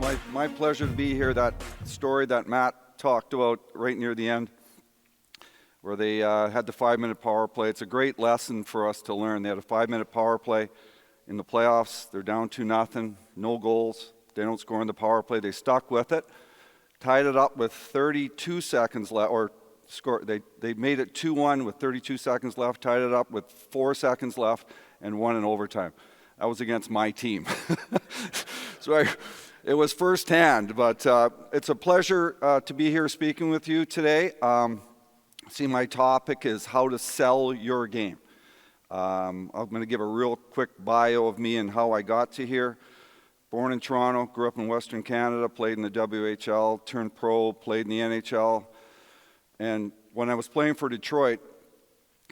my pleasure to be here. That story that Matt talked about right near the end, where they had the 5-minute power play. It's a great lesson for us to learn. They had a 5-minute power play in the playoffs. They're down 2-0, no goals. They don't score in the power play. They stuck with it, tied it up with 32 seconds left, or score. They made it 2-1 with 32 seconds left, tied it up with 4 seconds left, and won in overtime. That was against my team. So it was firsthand, but it's a pleasure to be here speaking with you today. See, my topic is how to sell your game. I'm going to give a real quick bio of me and how I got to here. Born in Toronto, grew up in Western Canada, played in the WHL, turned pro, played in the NHL. And when I was playing for Detroit,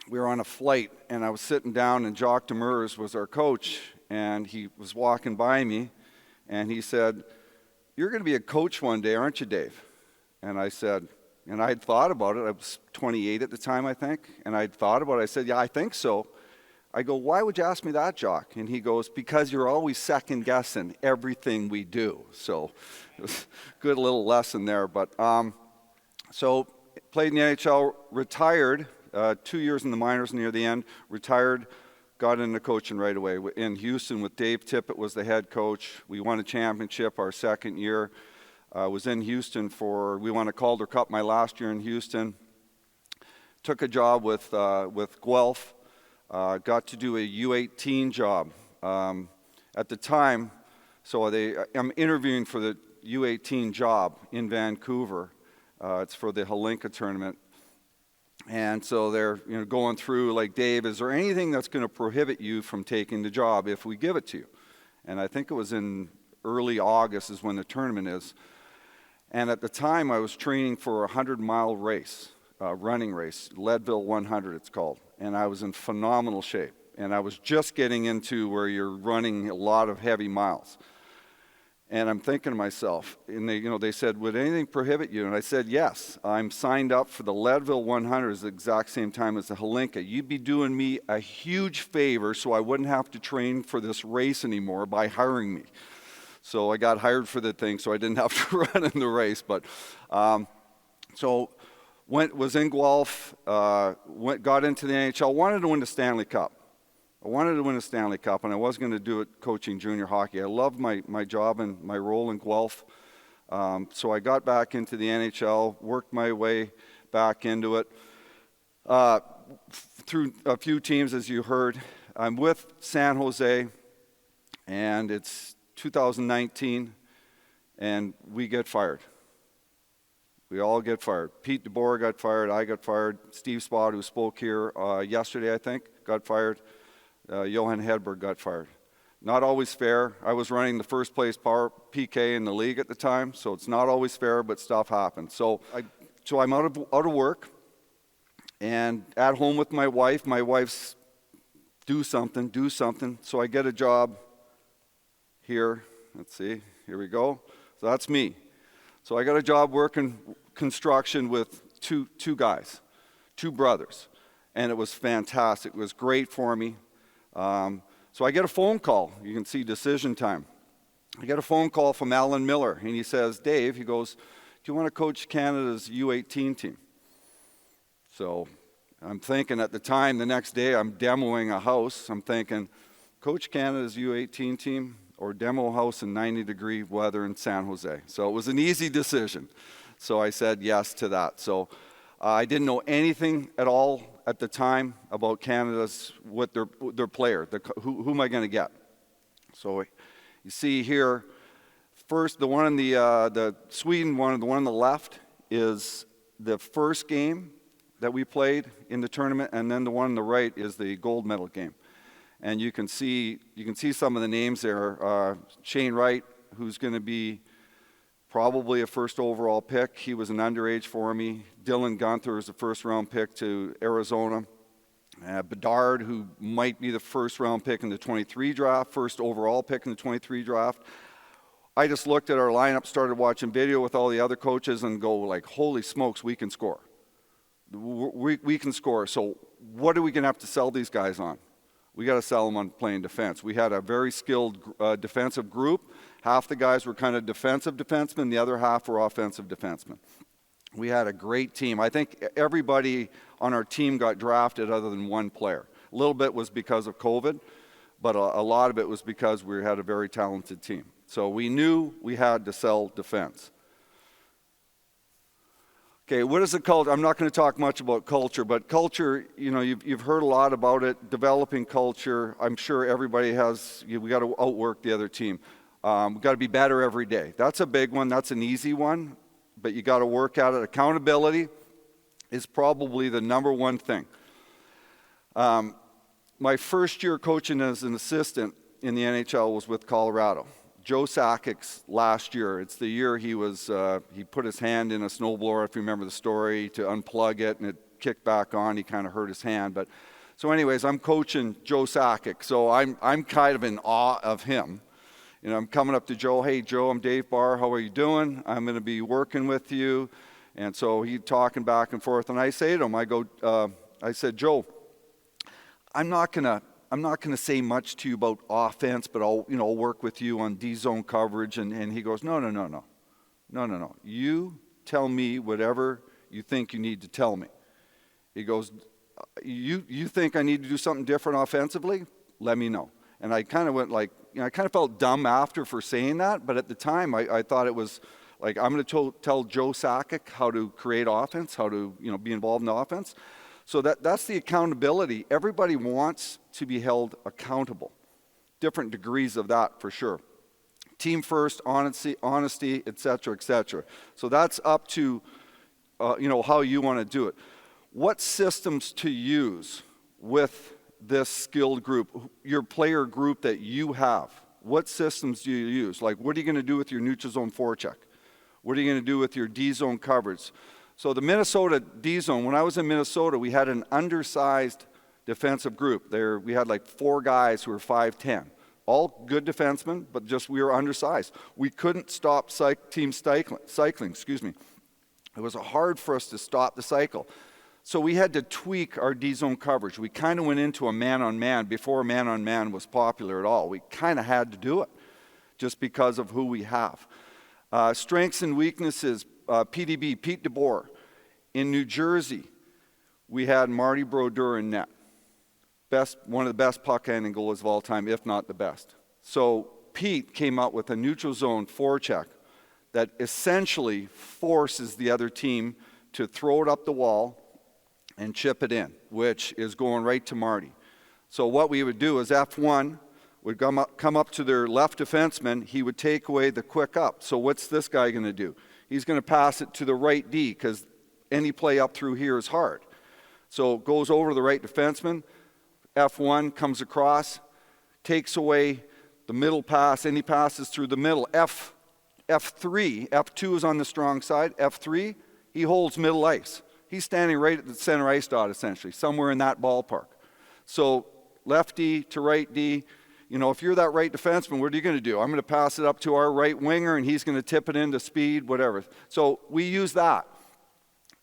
we were on a flight, and I was sitting down, and Jacques Demers was our coach, and he was walking by me, and he said, "You're going to be a coach one day, aren't you, Dave?" And I said, and I had thought about it. I was 28 at the time, I think, and I'd thought about it. I said, "Yeah, I think so." I go, "Why would you ask me that, Jacques?" And he goes, "Because you're always second-guessing everything we do." So it was a good little lesson there. But so played in the NHL, retired, 2 years in the minors near the end, retired, got into coaching right away. In Houston with Dave Tippett was the head coach. We won a championship our second year. Was in Houston we won a Calder Cup my last year in Houston. Took a job with Guelph. Got to do a U18 job at the time. So I'm interviewing for the U18 job in Vancouver. It's for the Halinka tournament. And so they're going through, like, "Dave, is there anything that's going to prohibit you from taking the job if we give it to you?" And I think it was in early August is when the tournament is. And at the time, I was training for a 100-mile race, running race, Leadville 100 it's called. And I was in phenomenal shape. And I was just getting into where you're running a lot of heavy miles. And I'm thinking to myself, and they said, "Would anything prohibit you?" And I said, "Yes, I'm signed up for the Leadville 100 at the exact same time as the Halinka. You'd be doing me a huge favor so I wouldn't have to train for this race anymore by hiring me." So I got hired for the thing, so I didn't have to run in the race. But so was in Guelph, got into the NHL, wanted to win the Stanley Cup. I wanted to win a Stanley Cup, and I was going to do it coaching junior hockey. I loved my job and my role in Guelph. So I got back into the NHL, worked my way back into it. Through a few teams, as you heard. I'm with San Jose, and it's 2019, and we get fired. We all get fired. Pete DeBoer got fired, I got fired. Steve Spott, who spoke here yesterday, I think, got fired. Johan Hedberg got fired. Not always fair. I was running the first place power PK in the league at the time, so it's not always fair, but stuff happens. So I'm out of work, and at home with my wife. My wife's do something. So I get a job here. Let's see, here we go. So that's me. So I got a job working construction with two guys, two brothers, and it was fantastic. It was great for me. So I get a phone call. You can see decision time. I get a phone call from Alan Miller, and he says, "Dave," he goes, "do you want to coach Canada's U18 team?" So I'm thinking at the time, the next day, I'm demoing a house. I'm thinking, coach Canada's U18 team or demo a house in 90-degree weather in San Jose. So it was an easy decision. So I said yes to that. So I didn't know anything at all at the time about Canada's, what their player, who am I going to get? So you see here, first the one in the Sweden one, the one on the left is the first game that we played in the tournament, and then the one on the right is the gold medal game. And you can see some of the names there. Shane Wright, who's going to be probably a first overall pick. He was an underage for me. Dylan Gunther is a first-round pick to Arizona. Bedard, who might be the first-round pick in the 23 draft, first overall pick in the 23 draft. I just looked at our lineup, started watching video with all the other coaches, and go like, holy smokes, we can score. We can score. So what are we going to have to sell these guys on? We got to sell them on playing defense. We had a very skilled defensive group, Half the guys were kind of defensive defensemen, the other half were offensive defensemen. We had a great team. I think everybody on our team got drafted other than one player. A little bit was because of COVID, but a lot of it was because we had a very talented team. So we knew we had to sell defense. Okay, what is the culture? I'm not going to talk much about culture, but culture, you know, you've heard a lot about it, developing culture. I'm sure everybody has, we got to outwork the other team. We've got to be better every day. That's a big one. That's an easy one, but you got to work at it. Accountability is probably the number one thing. My first year coaching as an assistant in the NHL was with Colorado. Joe Sakic's last year. It's the year he put his hand in a snowblower, if you remember the story, to unplug it, and it kicked back on. He kind of hurt his hand. But so anyways, I'm coaching Joe Sakic, so I'm kind of in awe of him. You know, I'm coming up to Joe, hey Joe, I'm Dave Barr, how are you doing? I'm going to be working with you. And so he's talking back and forth, and I say to him, I said, Joe, I'm not gonna say much to you about offense, but I'll work with you on D-zone coverage. And he goes, no. You tell me whatever you think you need to tell me. He goes, you think I need to do something different offensively? Let me know. And I kind of went like, I kind of felt dumb after for saying that, but at the time I thought it was like, I'm going to tell Joe Sakic how to create offense, how to be involved in the offense. So that's the accountability. Everybody wants to be held accountable. Different degrees of that for sure. Team first, honesty, et cetera. So that's up to how you want to do it. What systems to use with this skilled group, your player group that you have? What systems do you use? Like, what are you going to do with your neutral zone forecheck? What are you going to do with your D-zone coverage? So the Minnesota D-zone, when I was in Minnesota, we had an undersized defensive group. We had like 4 guys who were 5'10". All good defensemen, but just we were undersized. We couldn't stop team cycling. It was hard for us to stop the cycle. So we had to tweak our D-zone coverage. We kind of went into a man-on-man before man-on-man was popular at all. We kind of had to do it just because of who we have. Strengths and weaknesses, PDB, Pete DeBoer. In New Jersey, we had Marty Brodeur in net. One of the best puck-handling goalies of all time, if not the best. So Pete came up with a neutral zone forecheck that essentially forces the other team to throw it up the wall and chip it in, which is going right to Marty. So what we would do is F1 would come up to their left defenseman. He would take away the quick up. So what's this guy going to do? He's going to pass it to the right D because any play up through here is hard. So it goes over to the right defenseman. F1 comes across, takes away the middle pass, and he passes through the middle. F3, F2 is on the strong side. F3, he holds middle ice. He's standing right at the center ice dot, essentially, somewhere in that ballpark. So left D to right D. If you're that right defenseman, what are you going to do? I'm going to pass it up to our right winger, and he's going to tip it into speed, whatever. So we use that,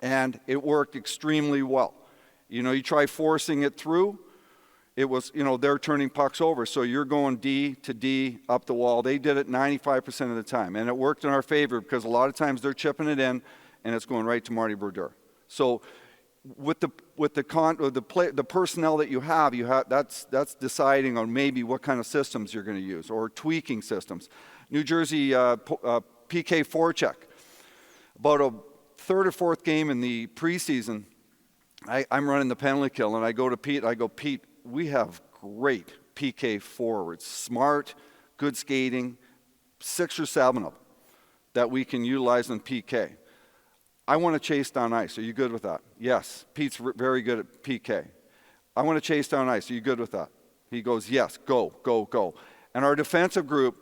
and it worked extremely well. You try forcing it through, it was, they're turning pucks over. So you're going D to D up the wall. They did it 95% of the time, and it worked in our favor because a lot of times they're chipping it in, and it's going right to Marty Brodeur. So with the personnel that you have that's deciding on maybe what kind of systems you're going to use or tweaking systems. New Jersey PK forecheck. About a third or fourth game in the preseason, I'm running the penalty kill, and I go to Pete. I go, Pete, we have great PK forwards, smart, good skating, 6 or 7 of them that we can utilize on PK. I want to chase down ice. Are you good with that? Yes. Pete's very good at PK. I want to chase down ice. Are you good with that? He goes, yes, go. And our defensive group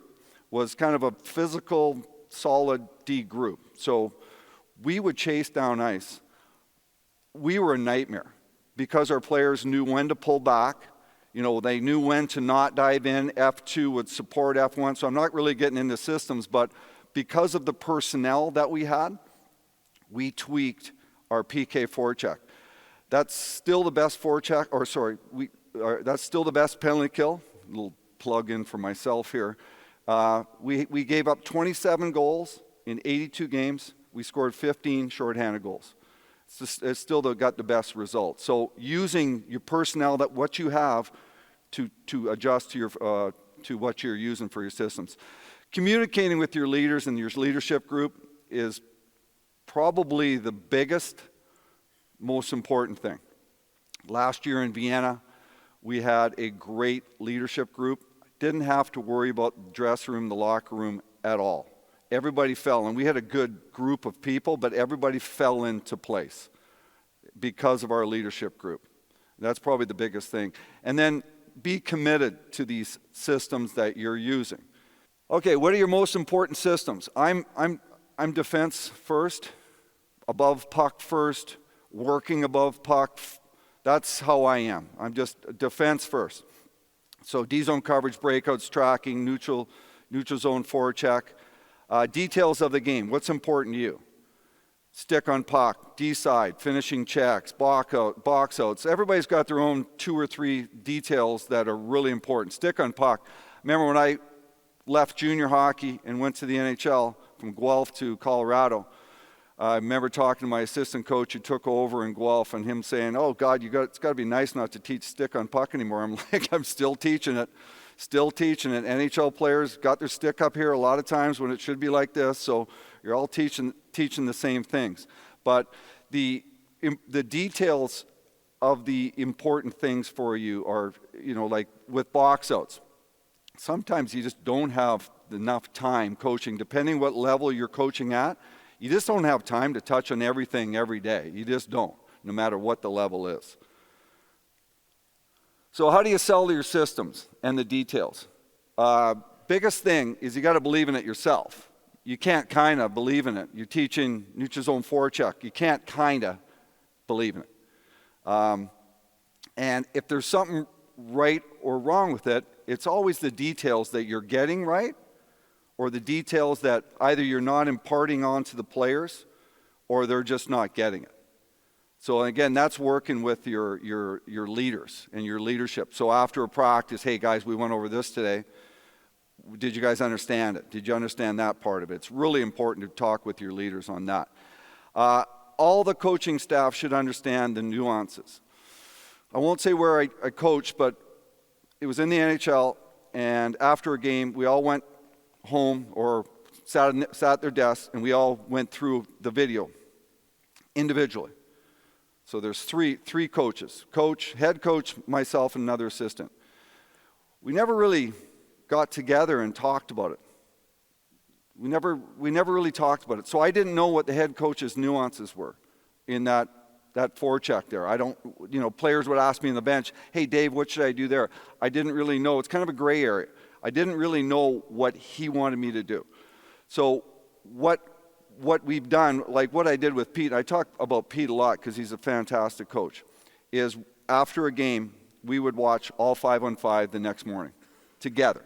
was kind of a physical, solid D group. So we would chase down ice. We were a nightmare because our players knew when to pull back. They knew when to not dive in. F2 would support F1. So I'm not really getting into systems, but because of the personnel that we had, we tweaked our PK forecheck. That's still the best forecheck, that's still the best penalty kill. A little plug in for myself here. We gave up 27 goals in 82 games. We scored 15 shorthanded goals. It's still got the best results. So using your personnel, what you have, to adjust to what you're using for your systems. Communicating with your leaders and your leadership group is probably the biggest, most important thing. Last year in Vienna, we had a great leadership group. Didn't have to worry about the dressing room, the locker room at all. Everybody fell, and we had a good group of people, but everybody fell into place because of our leadership group. That's probably the biggest thing. And then be committed to these systems that you're using. Okay, what are your most important systems? I'm defense first, above puck first, working above puck. That's how I am. I'm just defense first. So D-zone coverage, breakouts, tracking, neutral zone forecheck. Details of the game. What's important to you? Stick on puck, D-side, finishing checks, box outs. Everybody's got their own 2 or 3 details that are really important. Stick on puck. Remember when I left junior hockey and went to the NHL from Guelph to Colorado, I remember talking to my assistant coach who took over in Guelph and him saying, "Oh God, it's got to be nice not to teach stick on puck anymore." I'm like, I'm still teaching it. NHL players got their stick up here a lot of times when it should be like this, so you're all teaching the same things. But the details of the important things for you are, like with box outs. Sometimes you just don't have enough time coaching, depending what level you're coaching at. You just don't have time to touch on everything every day. You just don't, no matter what the level is. So how do you sell your systems and the details? Biggest thing is you got to believe in it yourself. You can't kind of believe in it. You're teaching neutral zone forecheck. You can't kind of believe in it. And if there's something right or wrong with it, it's always the details that you're getting right, or the details that either you're not imparting on to the players or they're just not getting it. So again, that's working with your leaders and your leadership. So after a practice, hey guys, we went over this today. Did you guys understand it? Did you understand that part of it? It's really important to talk with your leaders on that. All the coaching staff should understand the nuances. I won't say where I coach, but it was in the NHL, and after a game, we all went home or sat at their desks, and we all went through the video individually. So there's three coaches, head coach, myself, and another assistant. We never really got together and talked about it. We never really talked about it. So I didn't know what the head coach's nuances were in that forecheck there. Players would ask me on the bench, "Hey Dave, what should I do there?" I didn't really know. It's kind of a gray area. I didn't really know what he wanted me to do. So what we've done, like what I did with Pete, I talk about Pete a lot because he's a fantastic coach, is after a game, we would watch all 5-on-5 the next morning together.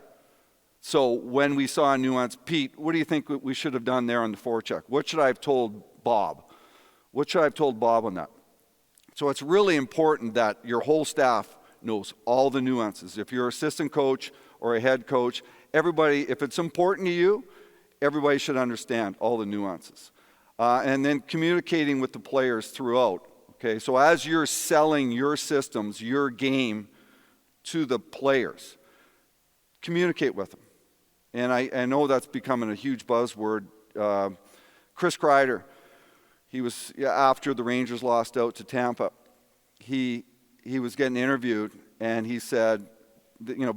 So when we saw a nuance, Pete, what do you think we should have done there on the forecheck? What should I have told Bob? What should I have told Bob on that? So it's really important that your whole staff knows all the nuances. If you're an assistant coach or a head coach, everybody, if it's important to you, everybody should understand all the nuances. And then communicating with the players throughout. Okay, so as you're selling your systems, your game to the players, communicate with them. And I know that's becoming a huge buzzword. Chris Kreider, he was, after the Rangers lost out to Tampa, he was getting interviewed, and he said,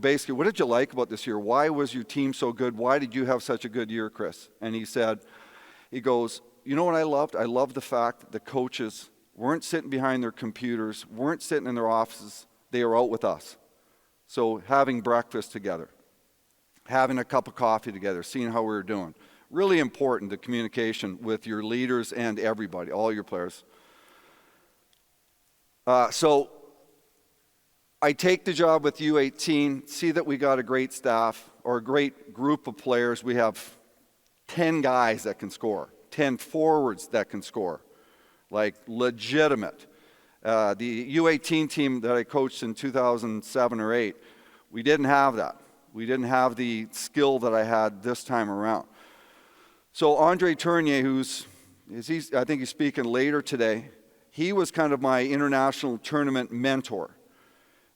basically, what did you like about this year? Why was your team so good? Why did you have such a good year, Chris? And he goes, you know what I loved? I loved the fact that the coaches weren't sitting behind their computers, weren't sitting in their offices. They were out with us. So having breakfast together, having a cup of coffee together, seeing how we were doing. Really important, the communication with your leaders and everybody, all your players. So I take the job with U18, see that we got a great staff or a great group of players. We have 10 guys that can score, 10 forwards that can score, like legitimate. The U18 team that I coached in 2007 or 8, we didn't have that. We didn't have the skill that I had this time around. So Andre Tournier, I think he's speaking later today, he was kind of my international tournament mentor.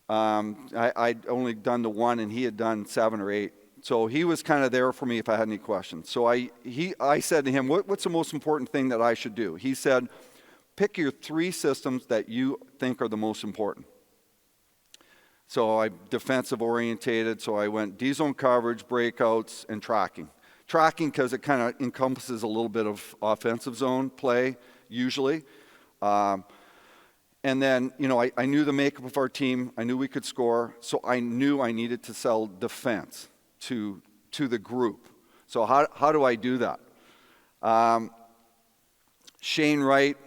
I'd only done the one, and he had done 7 or 8. So he was kind of there for me if I had any questions. So I said to him, what's the most important thing that I should do? He said, pick your 3 systems that you think are the most important. So I defensive orientated, so I went D-zone coverage, breakouts, and tracking. Tracking because it kind of encompasses a little bit of offensive zone play, usually. And then, I knew the makeup of our team. I knew we could score, so I knew I needed to sell defense to the group. So how do I do that? Shane Wright,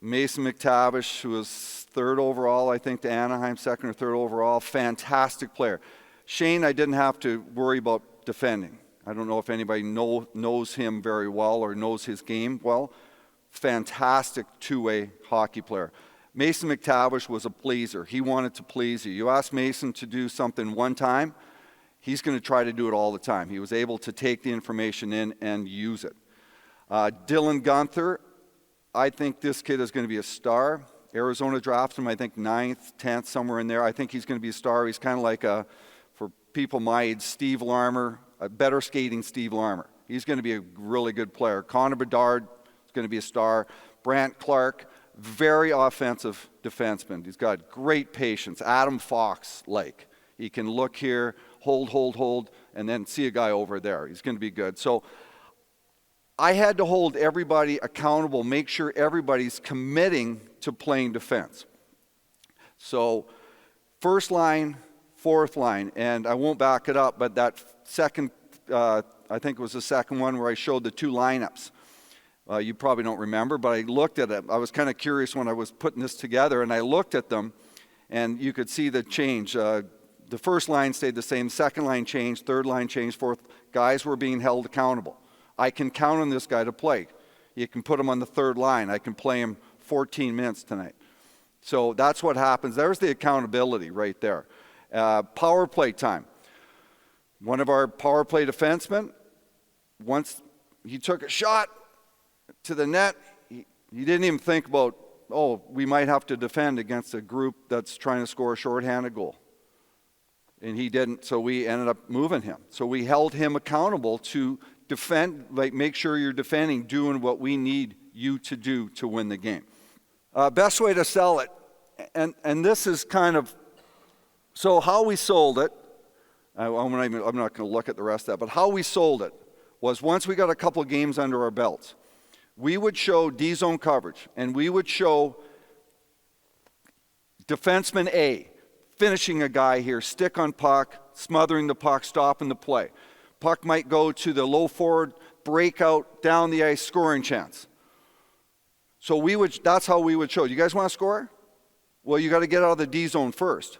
Mason McTavish, who was 3rd overall, I think, to Anaheim, 2nd or 3rd overall, fantastic player. Shane, I didn't have to worry about defending. I don't know if anybody knows him very well or knows his game well. Fantastic two-way hockey player. Mason McTavish was a pleaser. He wanted to please you. You ask Mason to do something one time, he's going to try to do it all the time. He was able to take the information in and use it. Dylan Gunther, I think this kid is going to be a star. Arizona drafted him, I think, 9th, 10th, somewhere in there. I think he's going to be a star. He's kind of like, for people my age, Steve Larmer, a better skating Steve Larmer. He's going to be a really good player. Connor Bedard is going to be a star. Brant Clark, very offensive defenseman. He's got great patience. Adam Fox-like. He can look here, hold, and then see a guy over there. He's going to be good. So I had to hold everybody accountable, make sure everybody's committing to playing defense. So 1st line, 4th line, and I won't back it up, but that second, I think it was the second one where I showed the 2 lineups. You probably don't remember, but I looked at it. I was kind of curious when I was putting this together, and I looked at them, and you could see the change. The 1st line stayed the same, 2nd line changed, 3rd line changed, 4th. Guys were being held accountable. I can count on this guy to play. You can put him on the 3rd line. I can play him 14 minutes tonight. So that's what happens. There's the accountability right there. Power play time. One of our power play defensemen, once he took a shot to the net, he didn't even think about, we might have to defend against a group that's trying to score a shorthanded goal. And he didn't, so we ended up moving him. So we held him accountable to defend, make sure you're defending, doing what we need you to do to win the game. Best way to sell it, and this is kind of, so how we sold it, I'm not going to look at the rest of that, but how we sold it was once we got a couple games under our belts, we would show D-zone coverage, and we would show defenseman A finishing a guy here, stick on puck, smothering the puck, stopping the play. Puck might go to the low forward, breakout, down the ice, scoring chance. So that's how we would show. You guys want to score? Well, you got to get out of the D zone first.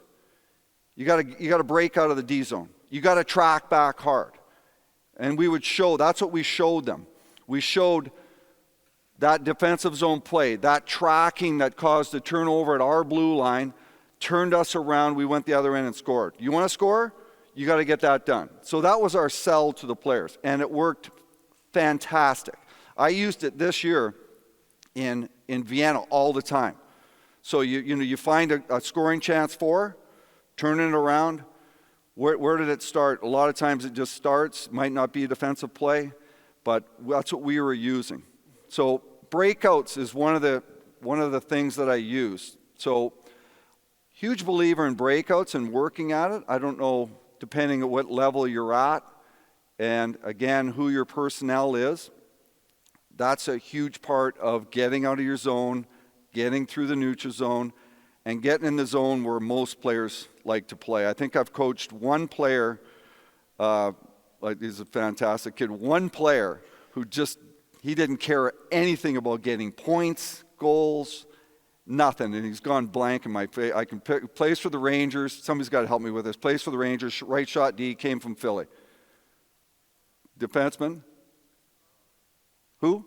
You got to break out of the D zone. You got to track back hard. And we would show, that's what we showed them. We showed that defensive zone play, that tracking that caused the turnover at our blue line, turned us around, we went the other end and scored. You want to score? You got to get that done. So that was our sell to the players, and it worked fantastic. I used it this year in Vienna all the time. So you find a scoring chance for, turn it around. Where did it start? A lot of times it just starts, might not be a defensive play, but that's what we were using. So breakouts is one of the things that I use. So huge believer in breakouts and working at it. I don't know, depending on what level you're at, and again, who your personnel is. That's a huge part of getting out of your zone, getting through the neutral zone, and getting in the zone where most players like to play. I think I've coached one player, he's a fantastic kid, one player who he didn't care anything about getting points, goals, nothing, and he's gone blank in my face. I can pick, plays for the Rangers, somebody's got to help me with this, plays for the Rangers, right shot D, came from Philly. Defenseman? Who?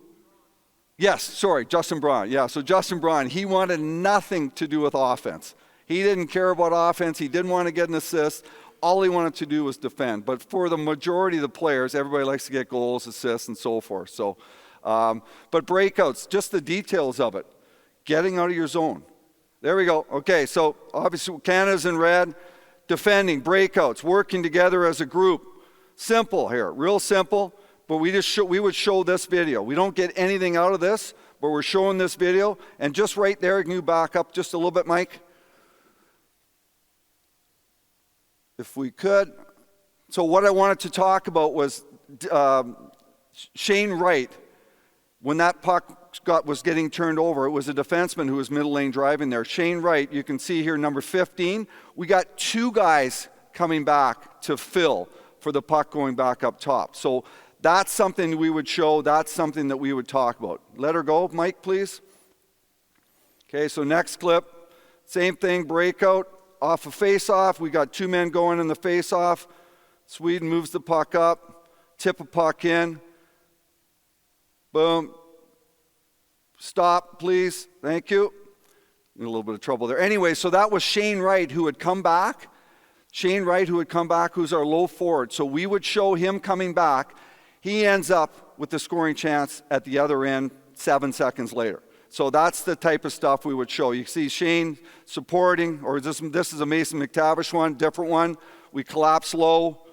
Yes, sorry, Justin Braun. Yeah, so Justin Braun, he wanted nothing to do with offense. He didn't care about offense. He didn't want to get an assist. All he wanted to do was defend. But for the majority of the players, everybody likes to get goals, assists, and so forth. So, but breakouts, just the details of it. Getting out of your zone. There we go. Okay, so obviously Canada's in red. Defending, breakouts, working together as a group. Simple here, real simple. But we would show this video. We don't get anything out of this, but we're showing this video. And just right there, can you back up just a little bit, Mike? If we could. So what I wanted to talk about was Shane Wright. When that puck was getting turned over, it was a defenseman who was middle lane driving there. Shane Wright, you can see here, number 15. We got 2 guys coming back to fill for the puck going back up top. So that's something we would show. That's something that we would talk about. Let her go, Mike, please. Okay, so next clip. Same thing, breakout. Off a face-off, we got 2 men going in the face-off. Sweden moves the puck up, tip a puck in. Boom. Stop, please. Thank you. In a little bit of trouble there. Anyway, so that was Shane Wright who had come back. Shane Wright who had come back, who's our low forward. So we would show him coming back. He ends up with the scoring chance at the other end 7 seconds later. So that's the type of stuff we would show. You see Shane supporting, or this is a Mason McTavish one, different one. We collapse low,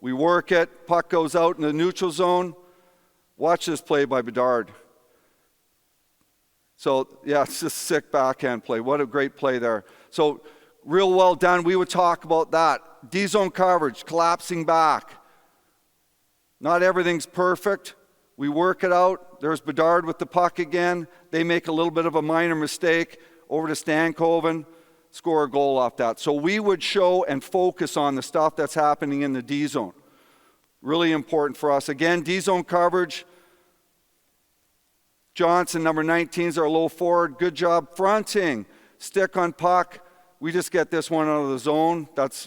we work it, puck goes out in the neutral zone. Watch this play by Bedard. So yeah, it's just sick backhand play. What a great play there. So real well done. We would talk about that. D-zone coverage, collapsing back. Not everything's perfect. We work it out. There's Bedard with the puck again. They make a little bit of a minor mistake. Over to Stankoven, score a goal off that. So we would show and focus on the stuff that's happening in the D-zone. Really important for us. Again, D-zone coverage. Johnson, number 19, is our low forward. Good job fronting. Stick on puck. We just get this one out of the zone. That's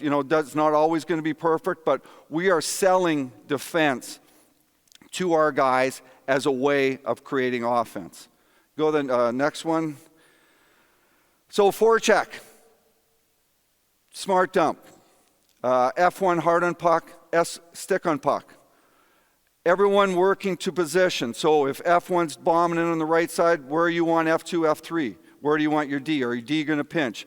not always going to be perfect, but we are selling defense to our guys as a way of creating offense. Go to the next one. So forecheck, smart dump, F1 hard on puck, S stick on puck. Everyone working to position. So if F1's bombing in on the right side, where are you on F2, F3? Where do you want your D? Are your D going to pinch?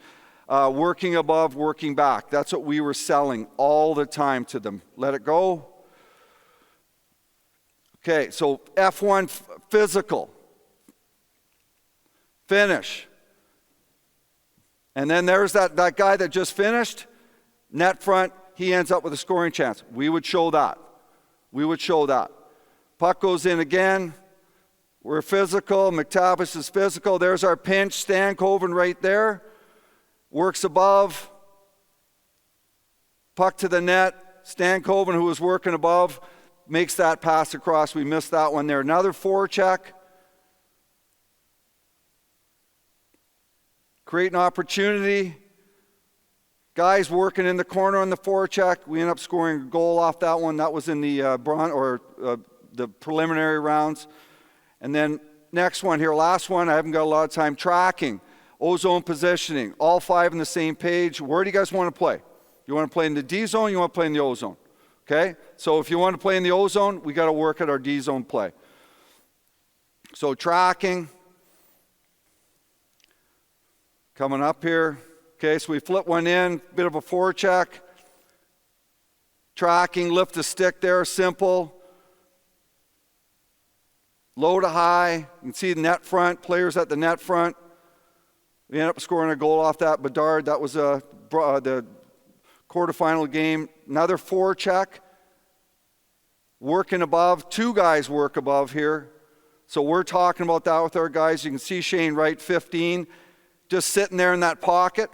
Working above, working back. That's what we were selling all the time to them. Let it go. Okay, so F1 physical. Finish. And then there's that guy that just finished. Net front, he ends up with a scoring chance. We would show that. We would show that. Puck goes in again. We're physical. McTavish is physical. There's our pinch. Stankoven right there. Works above. Puck to the net. Stankoven, who was working above, makes that pass across. We missed that one there. Another forecheck. Create an opportunity. Guys working in the corner on the forecheck. We end up scoring a goal off that one. That was in the the preliminary rounds. And then next one here, last one. I haven't got a lot of time. Tracking, O-zone positioning. All 5 on the same page. Where do you guys want to play? You want to play in the D zone? You want to play in the O zone? Okay, so if you want to play in the O zone, we got to work at our D zone play. So tracking, coming up here. Okay, so we flip one in, bit of a forecheck. Tracking, lift the stick there, simple. Low to high. You can see the net front, players at the net front. We end up scoring a goal off that. Bedard, that was the quarterfinal game. Another forecheck. Working above. 2 guys work above here. So we're talking about that with our guys. You can see Shane Wright, 15, just sitting there in that pocket,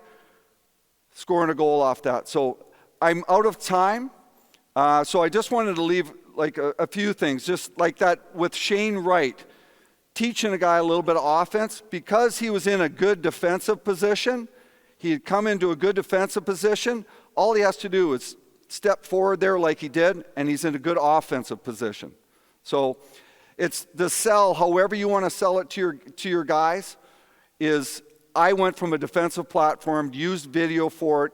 scoring a goal off that. So I'm out of time. So I just wanted to leave like a few things, just like that with Shane Wright, teaching a guy a little bit of offense. Because he was in a good defensive position, he had come into a good defensive position, all he has to do is step forward there like he did, and he's in a good offensive position. So it's the sell, however you want to sell it to your guys, is I went from a defensive platform, used video for it,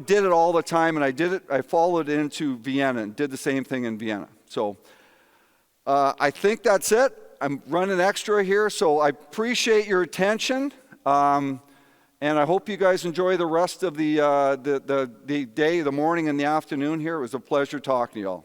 did it all the time, and I followed it into Vienna and did the same thing in Vienna. So I think that's it. I'm running extra here, so I appreciate your attention, and I hope you guys enjoy the rest of the day, the morning and the afternoon here. It was a pleasure talking to you all.